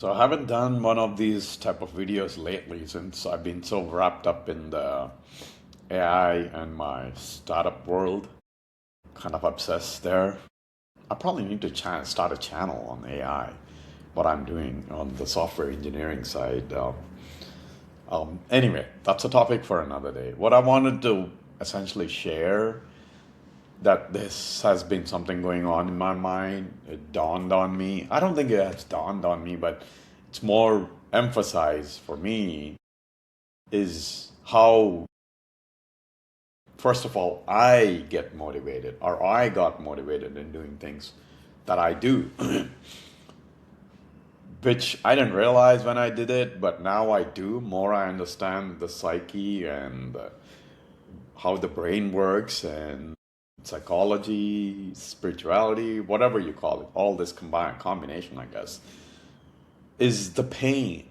So I haven't done one of these type of videos lately since I've been so wrapped up in the AI and my startup world, kind of obsessed there. I probably need to start a channel on AI, what I'm doing on the software engineering side. Anyway, that's a topic for another day. What I wanted to essentially share that this has been something going on in my mind. It dawned on me. I don't think it has dawned on me, but it's more emphasized for me is how, first of all, I get motivated or I got motivated in doing things that I do, which I didn't realize when I did it, but now I do. More I understand the psyche and how the brain works and psychology, spirituality, whatever you call it, all this combination, I guess, is the pain,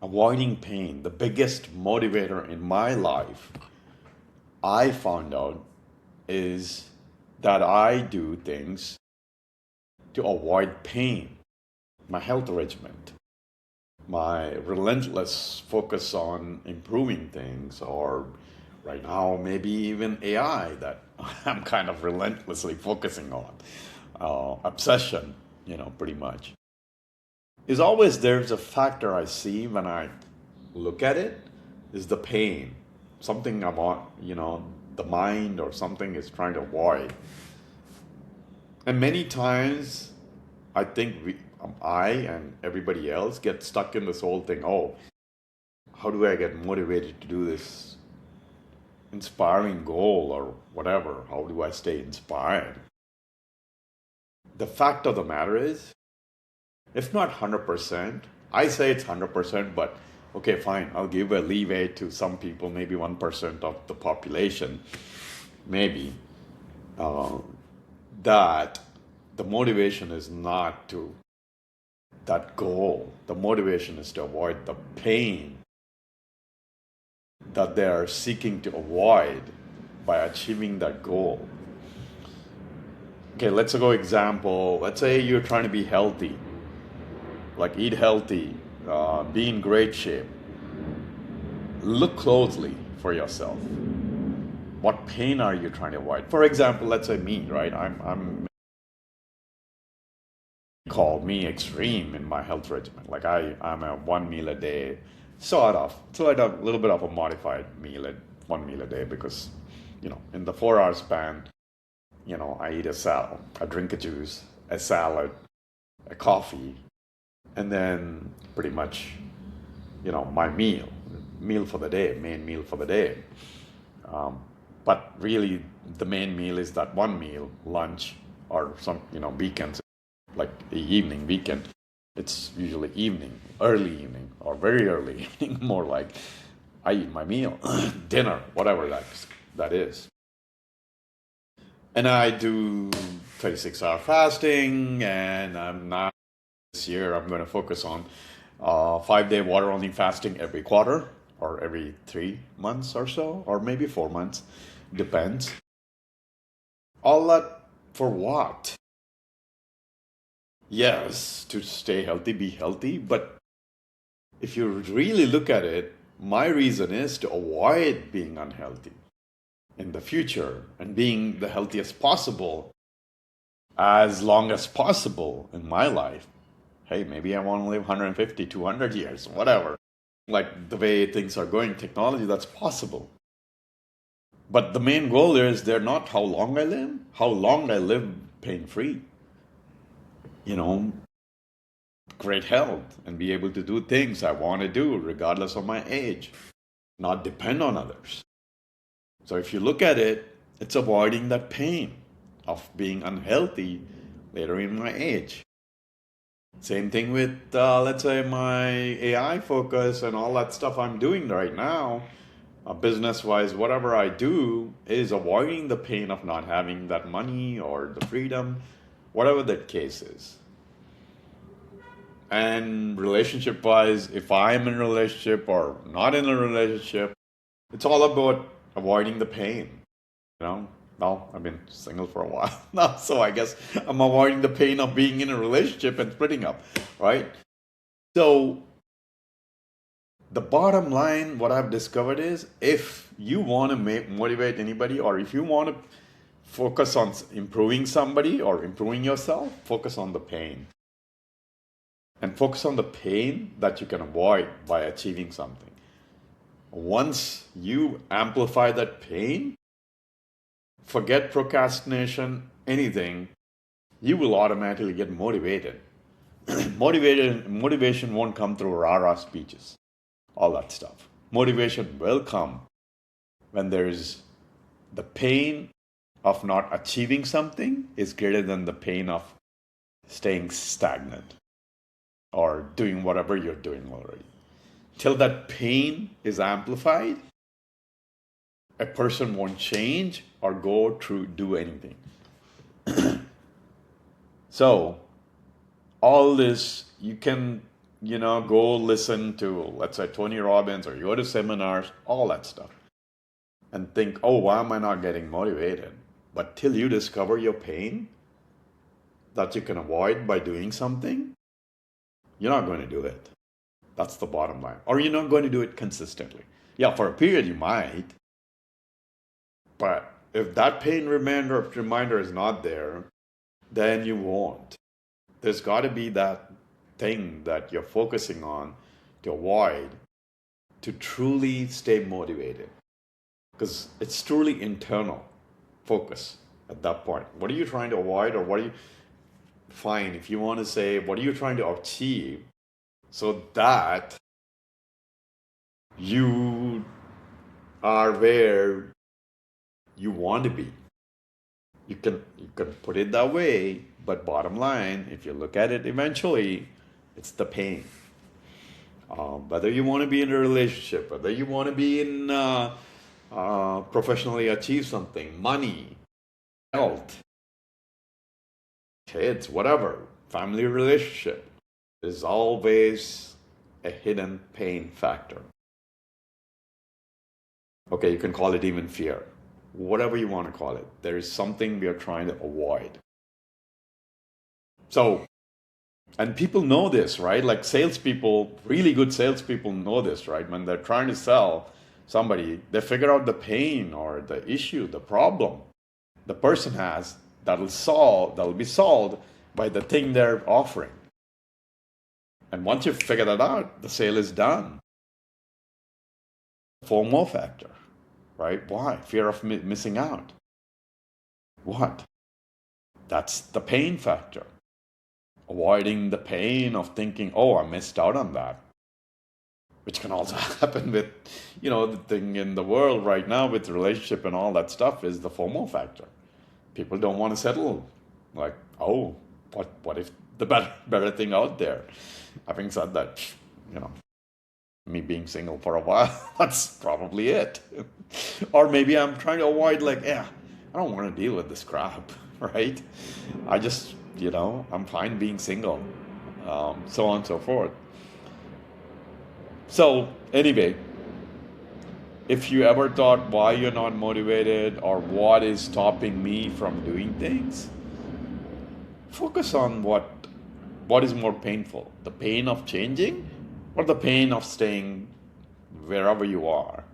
avoiding pain, the biggest motivator in my life. I found out is that I do things to avoid pain, my health regimen, my relentless focus on improving things, or right now, maybe even AI that I'm kind of relentlessly focusing on. Obsession, pretty much. Is always there's a factor I see when I look at it is the pain. Something I want, the mind or something is trying to avoid. And many times I think I and everybody else get stuck in this whole thing. Oh, how do I get motivated to do this inspiring goal or whatever? How do I stay inspired? The fact of the matter is, if not 100%, I say it's 100%, but okay, fine, I'll give a leeway to some people, maybe 1% of the population, maybe, that the motivation is not to that goal. The motivation is to avoid the pain that they are seeking to avoid by achieving that goal. Okay, let's go example. Let's say you're trying to be healthy, like eat healthy, be in great shape. Look closely for yourself. What pain are you trying to avoid? For example, let's say me, right? I'm call me extreme in my health regimen. Like I'm a one meal a day, sort of. It's like a little bit of a modified meal at one meal a day because, in the 4 hour span, I eat a salad, I drink a juice, a salad, a coffee, and then pretty much, my meal for the day, main meal for the day. But really, the main meal is that one meal, lunch, or some, weekends, like the evening weekend. It's usually evening, early evening, or very early evening, more like I eat my meal, dinner, whatever that is. And I do 36-hour fasting, and this year I'm going to focus on 5-day water only fasting every quarter or every 3 months or so, or maybe 4 months, depends. All that for what? Yes, to stay healthy, be healthy, but if you really look at it, my reason is to avoid being unhealthy in the future and being the healthiest possible as long as possible in my life. Hey, maybe I want to live 150, 200 years, whatever. Like the way things are going, technology, that's possible. But the main goal is they're not how long I live pain free. Great health and be able to do things I want to do regardless of my age, not depend on others. So if you look at it, it's avoiding that pain of being unhealthy later in my age. Same thing with, let's say, my AI focus and all that stuff I'm doing right now, business-wise, whatever I do is avoiding the pain of not having that money or the freedom, whatever that case is. And relationship-wise, if I'm in a relationship or not in a relationship, it's all about avoiding the pain. Well, I've been single for a while now, so I guess I'm avoiding the pain of being in a relationship and splitting up, right? So the bottom line, what I've discovered is if you want to motivate anybody, or if you want to focus on improving somebody or improving yourself, focus on the pain. And focus on the pain that you can avoid by achieving something. Once you amplify that pain, forget procrastination, anything, you will automatically get motivated. Motivation won't come through rah-rah speeches, all that stuff. Motivation will come when there's the pain of not achieving something is greater than the pain of staying stagnant or doing whatever you're doing already. Till that pain is amplified, a person won't change or go through do anything. So all this, you can, go listen to, let's say, Tony Robbins, or you go to seminars, all that stuff, and think, oh, why am I not getting motivated? But till you discover your pain that you can avoid by doing something, you're not going to do it. That's the bottom line. Or you're not going to do it consistently. Yeah, for a period you might, but if that pain reminder is not there, then you won't. There's got to be that thing that you're focusing on to avoid to truly stay motivated. Because it's truly internal focus at that point. What are you trying to avoid, or what are you, fine, if you want to say, what are you trying to achieve so that you are where you want to be. You can put it that way, but bottom line, if you look at it eventually, it's the pain. Whether you want to be in a relationship, whether you want to be in professionally achieve something, money, health, kids, whatever, family relationship, there's always a hidden pain factor. Okay, you can call it even fear. Whatever you want to call it, there is something we are trying to avoid. So, and people know this, right? Like salespeople, really good salespeople know this, right? When they're trying to sell somebody, they figure out the pain or the issue, the problem the person that'll be solved by the thing they're offering. And once you figure that out, the sale is done. FOMO factor, right? Why? Fear of missing out. What? That's the pain factor. Avoiding the pain of thinking, oh, I missed out on that. Which can also happen with, the thing in the world right now with relationship and all that stuff is the FOMO factor. People don't want to settle. Like, oh, what if the better thing out there? Having said that, me being single for a while, that's probably it. Or maybe I'm trying to avoid, I don't want to deal with this crap, right? I just, I'm fine being single, so on and so forth. So, anyway, if you ever thought why you're not motivated or what is stopping me from doing things, focus on what is more painful, the pain of changing or the pain of staying wherever you are.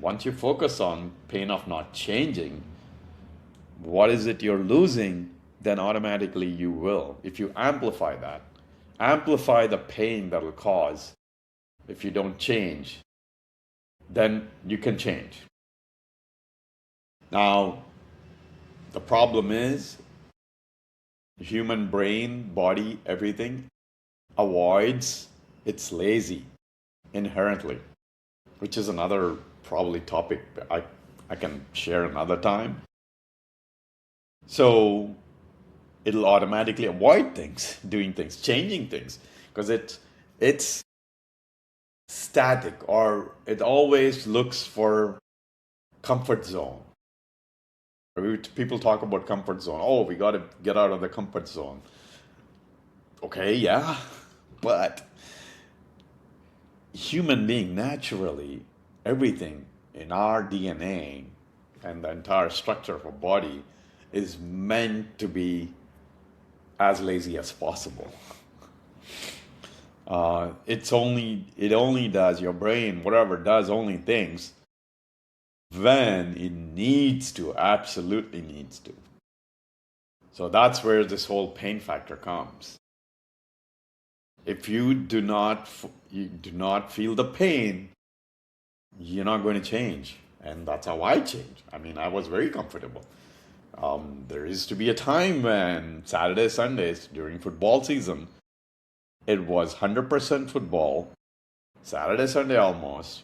Once you focus on pain of not changing, what is it you're losing, then automatically you will. If you amplify the pain that will cause if you don't change, then you can change. Now, the problem is the human brain, body, everything avoids, it's lazy inherently, which is another probably topic I can share another time. So it'll automatically avoid things, doing things, changing things, because it's static, or it always looks for comfort zone. People talk about comfort zone. Oh, we got to get out of the comfort zone. Okay, yeah, but human being naturally, everything in our DNA and the entire structure of our body is meant to be as lazy as possible. It only does your brain, whatever does only things when it needs to, absolutely needs to. So that's where this whole pain factor comes. If you do not feel the pain, you're not going to change. And that's how I changed. I mean, I was very comfortable. There used to be a time when Saturdays, Sundays during football season, it was 100% football, Saturday, Sunday almost.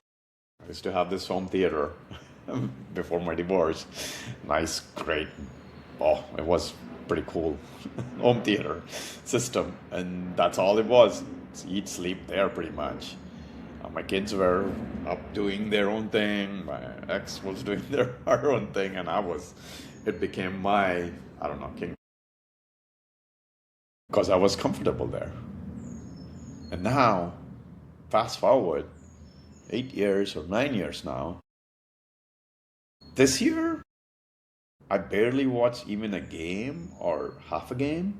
I used to have this home theater before my divorce. Nice, great. Oh, it was pretty cool home theater system. And that's all it was. It's eat, sleep there pretty much. My kids were up doing their own thing. My ex was doing her own thing. And it became my, I don't know, king. Because I was comfortable there. And now, fast forward 8 years or 9 years now, this year, I barely watched even a game or half a game,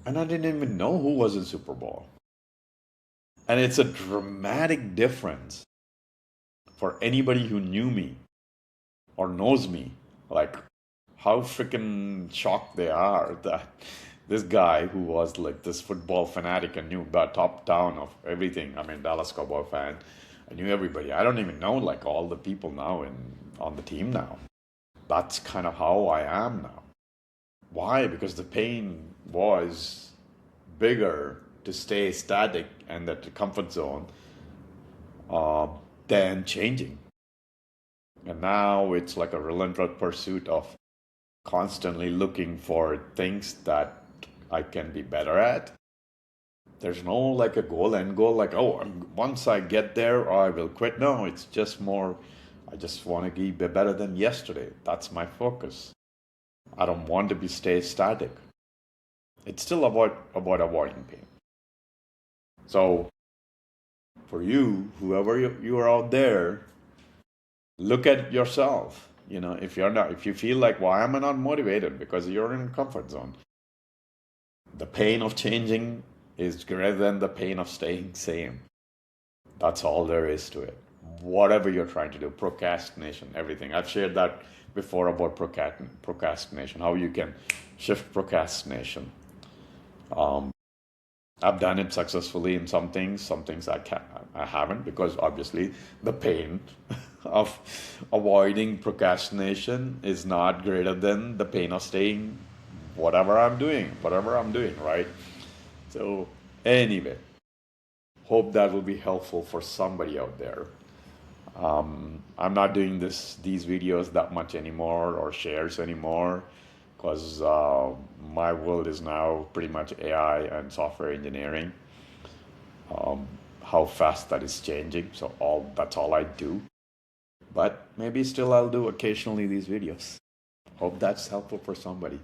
and I didn't even know who was in Super Bowl. And it's a dramatic difference for anybody who knew me or knows me. Like, how freaking shocked they are that this guy who was like this football fanatic and knew the top down of everything. I mean, Dallas Cowboy fan. I knew everybody. I don't even know like all the people now on the team now. That's kind of how I am now. Why? Because the pain was bigger to stay static and that comfort zone uh, than changing. And now it's like a relentless pursuit of constantly looking for things that I can be better at. There's no like a end goal, like, oh, once I get there, I will quit. No, it's just more, I just want to be better than yesterday. That's my focus. I don't want to be stay static. It's still about avoiding pain. So for you, whoever you are out there, look at yourself. If you feel like, why am I not motivated? Because you're in comfort zone. The pain of changing is greater than the pain of staying same. That's all there is to it. Whatever you're trying to do, procrastination, everything. I've shared that before about procrastination, how you can shift procrastination. Um, I've done it successfully in some things I haven't, because obviously the pain of avoiding procrastination is not greater than the pain of staying whatever I'm doing, right? So anyway, hope that will be helpful for somebody out there. I'm not doing these videos that much anymore or shares anymore, because my world is now pretty much AI and software engineering. How fast that is changing. So that's all I do. But maybe still I'll do occasionally these videos. Hope that's helpful for somebody.